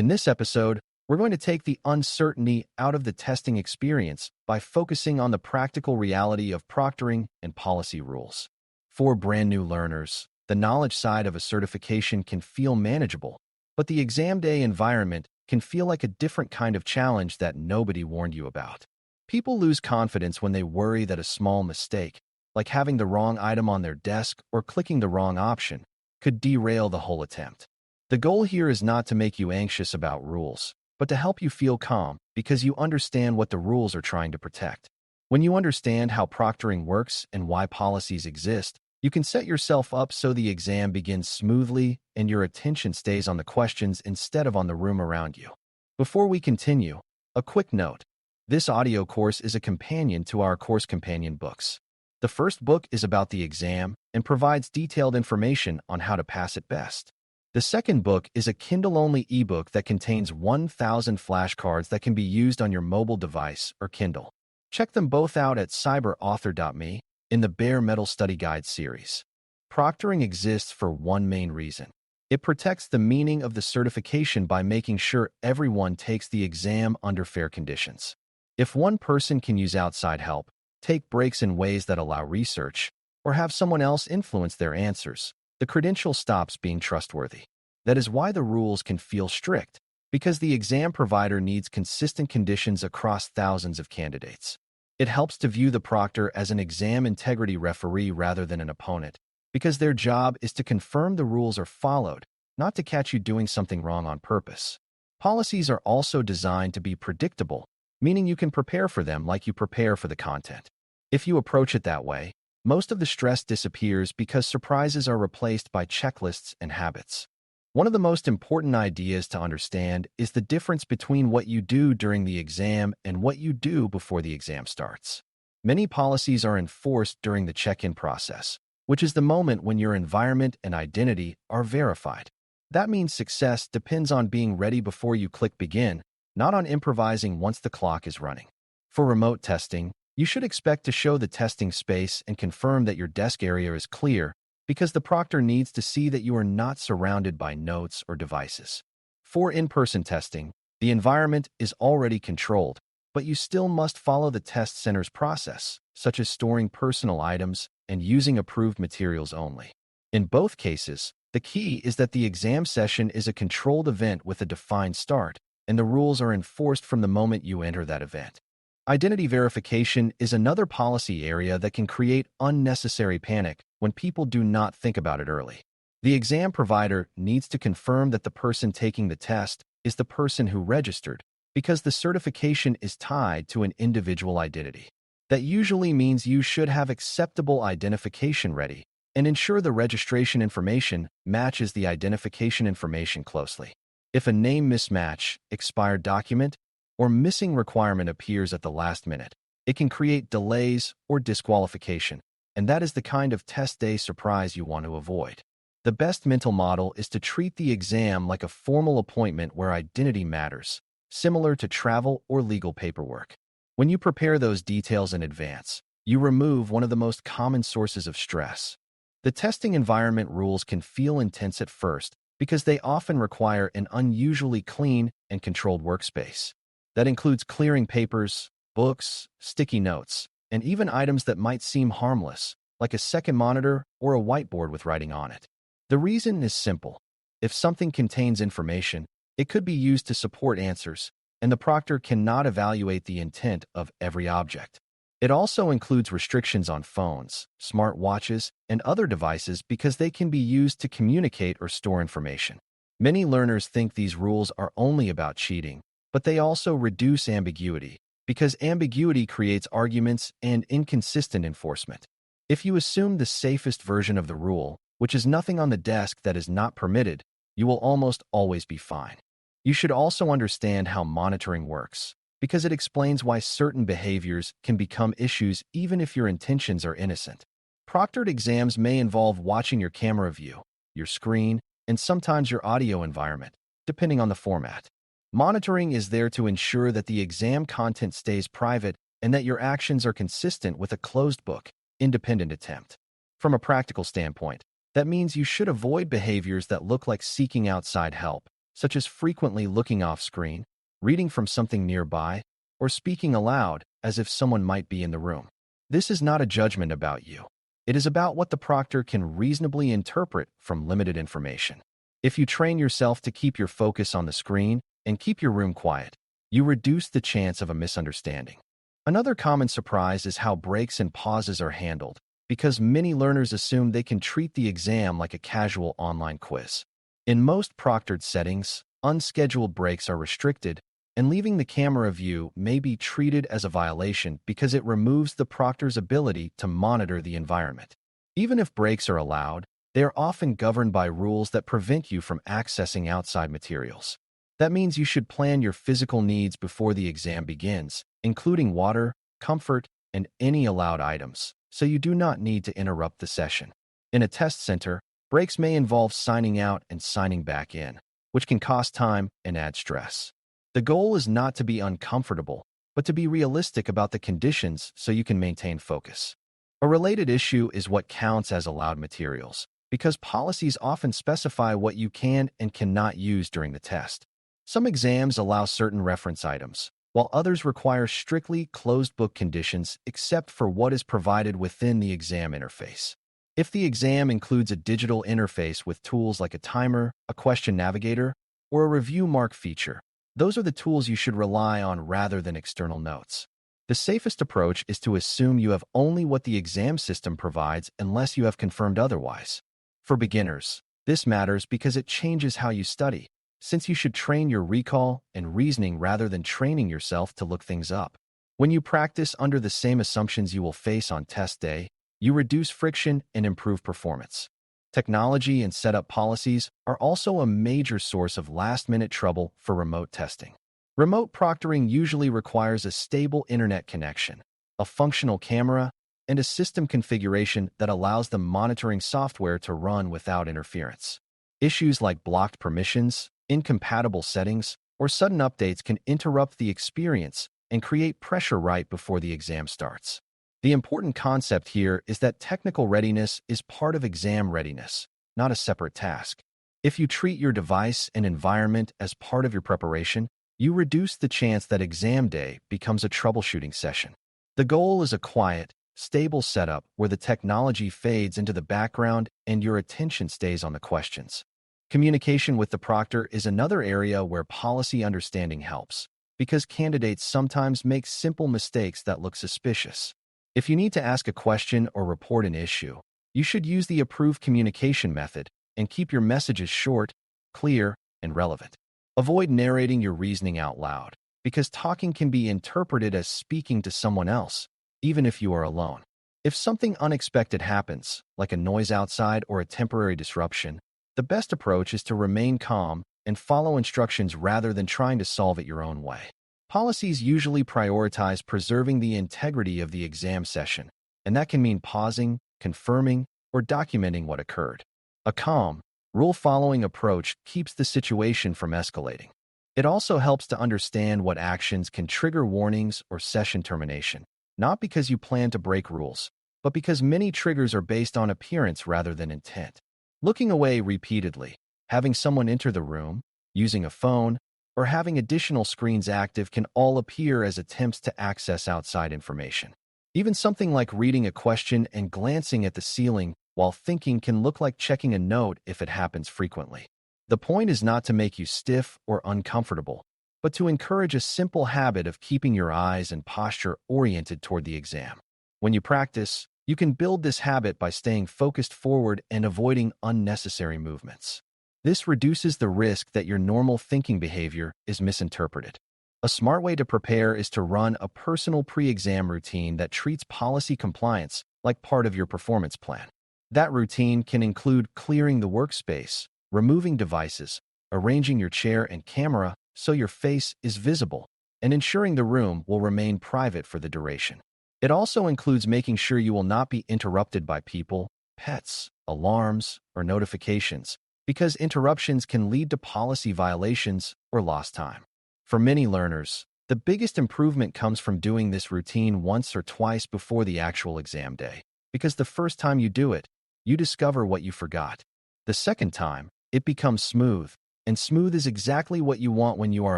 In this episode, we're going to take the uncertainty out of the testing experience by focusing on the practical reality of proctoring and policy rules. For brand new learners, the knowledge side of a certification can feel manageable, but the exam day environment can feel like a different kind of challenge that nobody warned you about. People lose confidence when they worry that a small mistake, like having the wrong item on their desk or clicking the wrong option, could derail the whole attempt. The goal here is not to make you anxious about rules, but to help you feel calm because you understand what the rules are trying to protect. When you understand how proctoring works and why policies exist, you can set yourself up so the exam begins smoothly and your attention stays on the questions instead of on the room around you. Before we continue, a quick note. This audio course is a companion to our course companion books. The first book is about the exam and provides detailed information on how to pass it best. The second book is a Kindle-only ebook that contains 1,000 flashcards that can be used on your mobile device or Kindle. Check them both out at cyber.author.me in the Bare Metal Study Guide series. Proctoring exists for one main reason. It protects the meaning of the certification by making sure everyone takes the exam under fair conditions. If one person can use outside help, take breaks in ways that allow research, or have someone else influence their answers, the credential stops being trustworthy. That is why the rules can feel strict, because the exam provider needs consistent conditions across thousands of candidates. It helps to view the proctor as an exam integrity referee rather than an opponent, because their job is to confirm the rules are followed, not to catch you doing something wrong on purpose. Policies are also designed to be predictable, meaning you can prepare for them like you prepare for the content. If you approach it that way, most of the stress disappears because surprises are replaced by checklists and habits. One of the most important ideas to understand is the difference between what you do during the exam and what you do before the exam starts. Many policies are enforced during the check-in process, which is the moment when your environment and identity are verified. That means success depends on being ready before you click begin, not on improvising once the clock is running. For remote testing, you should expect to show the testing space and confirm that your desk area is clear because the proctor needs to see that you are not surrounded by notes or devices. For in-person testing, the environment is already controlled, but you still must follow the test center's process, such as storing personal items and using approved materials only. In both cases, the key is that the exam session is a controlled event with a defined start, and the rules are enforced from the moment you enter that event. Identity verification is another policy area that can create unnecessary panic when people do not think about it early. The exam provider needs to confirm that the person taking the test is the person who registered, because the certification is tied to an individual identity. That usually means you should have acceptable identification ready and ensure the registration information matches the identification information closely. If a name mismatch, expired document, or missing requirement appears at the last minute, it can create delays or disqualification, and that is the kind of test day surprise you want to avoid. The best mental model is to treat the exam like a formal appointment where identity matters, similar to travel or legal paperwork. When you prepare those details in advance, you remove one of the most common sources of stress. The testing environment rules can feel intense at first because they often require an unusually clean and controlled workspace. That includes clearing papers, books, sticky notes, and even items that might seem harmless, like a second monitor or a whiteboard with writing on it. The reason is simple. If something contains information, it could be used to support answers, and the proctor cannot evaluate the intent of every object. It also includes restrictions on phones, smart watches, and other devices because they can be used to communicate or store information. Many learners think these rules are only about cheating, but they also reduce ambiguity, because ambiguity creates arguments and inconsistent enforcement. If you assume the safest version of the rule, which is nothing on the desk that is not permitted, you will almost always be fine. You should also understand how monitoring works, because it explains why certain behaviors can become issues even if your intentions are innocent. Proctored exams may involve watching your camera view, your screen, and sometimes your audio environment, depending on the format. Monitoring is there to ensure that the exam content stays private and that your actions are consistent with a closed book, independent attempt. From a practical standpoint, that means you should avoid behaviors that look like seeking outside help, such as frequently looking off screen, reading from something nearby, or speaking aloud as if someone might be in the room. This is not a judgment about you. It is about what the proctor can reasonably interpret from limited information. If you train yourself to keep your focus on the screen and keep your room quiet, you reduce the chance of a misunderstanding. Another common surprise is how breaks and pauses are handled, because many learners assume they can treat the exam like a casual online quiz. In most proctored settings, unscheduled breaks are restricted, and leaving the camera view may be treated as a violation because it removes the proctor's ability to monitor the environment. Even if breaks are allowed, they are often governed by rules that prevent you from accessing outside materials. That means you should plan your physical needs before the exam begins, including water, comfort, and any allowed items, so you do not need to interrupt the session. In a test center, breaks may involve signing out and signing back in, which can cost time and add stress. The goal is not to be uncomfortable, but to be realistic about the conditions so you can maintain focus. A related issue is what counts as allowed materials, because policies often specify what you can and cannot use during the test. Some exams allow certain reference items, while others require strictly closed-book conditions except for what is provided within the exam interface. If the exam includes a digital interface with tools like a timer, a question navigator, or a review mark feature, those are the tools you should rely on rather than external notes. The safest approach is to assume you have only what the exam system provides unless you have confirmed otherwise. For beginners, this matters because it changes how you study, since you should train your recall and reasoning rather than training yourself to look things up. When you practice under the same assumptions you will face on test day, you reduce friction and improve performance. Technology and setup policies are also a major source of last-minute trouble for remote testing. Remote proctoring usually requires a stable internet connection, a functional camera, and a system configuration that allows the monitoring software to run without interference. Issues like blocked permissions, incompatible settings, or sudden updates can interrupt the experience and create pressure right before the exam starts. The important concept here is that technical readiness is part of exam readiness, not a separate task. If you treat your device and environment as part of your preparation, you reduce the chance that exam day becomes a troubleshooting session. The goal is a quiet, stable setup where the technology fades into the background and your attention stays on the questions. Communication with the proctor is another area where policy understanding helps, because candidates sometimes make simple mistakes that look suspicious. If you need to ask a question or report an issue, you should use the approved communication method and keep your messages short, clear, and relevant. Avoid narrating your reasoning out loud, because talking can be interpreted as speaking to someone else, even if you are alone. If something unexpected happens, like a noise outside or a temporary disruption, the best approach is to remain calm and follow instructions rather than trying to solve it your own way. Policies usually prioritize preserving the integrity of the exam session, and that can mean pausing, confirming, or documenting what occurred. A calm, rule-following approach keeps the situation from escalating. It also helps to understand what actions can trigger warnings or session termination, not because you plan to break rules, but because many triggers are based on appearance rather than intent. Looking away repeatedly, having someone enter the room, using a phone, or having additional screens active can all appear as attempts to access outside information. Even something like reading a question and glancing at the ceiling while thinking can look like checking a note if it happens frequently. The point is not to make you stiff or uncomfortable, but to encourage a simple habit of keeping your eyes and posture oriented toward the exam. When you practice, you can build this habit by staying focused forward and avoiding unnecessary movements. This reduces the risk that your normal thinking behavior is misinterpreted. A smart way to prepare is to run a personal pre-exam routine that treats policy compliance like part of your performance plan. That routine can include clearing the workspace, removing devices, arranging your chair and camera so your face is visible, and ensuring the room will remain private for the duration. It also includes making sure you will not be interrupted by people, pets, alarms, or notifications, because interruptions can lead to policy violations or lost time. For many learners, the biggest improvement comes from doing this routine once or twice before the actual exam day, because the first time you do it, you discover what you forgot. The second time, it becomes smooth, and smooth is exactly what you want when you are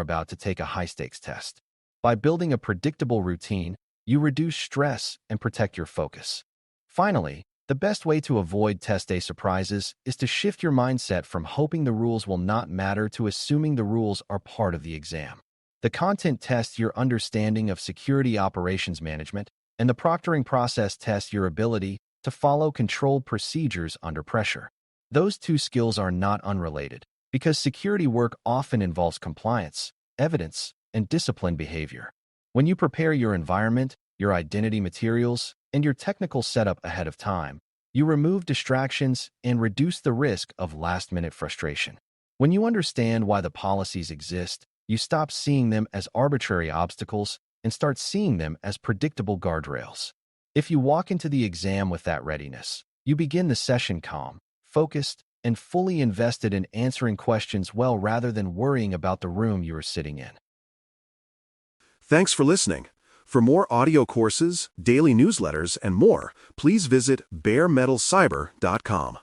about to take a high-stakes test. By building a predictable routine, you reduce stress and protect your focus. Finally, the best way to avoid test day surprises is to shift your mindset from hoping the rules will not matter to assuming the rules are part of the exam. The content tests your understanding of security operations management, and the proctoring process tests your ability to follow controlled procedures under pressure. Those two skills are not unrelated, because security work often involves compliance, evidence, and disciplined behavior. When you prepare your environment, your identity materials, and your technical setup ahead of time, you remove distractions and reduce the risk of last-minute frustration. When you understand why the policies exist, you stop seeing them as arbitrary obstacles and start seeing them as predictable guardrails. If you walk into the exam with that readiness, you begin the session calm, focused, and fully invested in answering questions well rather than worrying about the room you are sitting in. Thanks for listening. For more audio courses, daily newsletters, and more, please visit BareMetalCyber.com.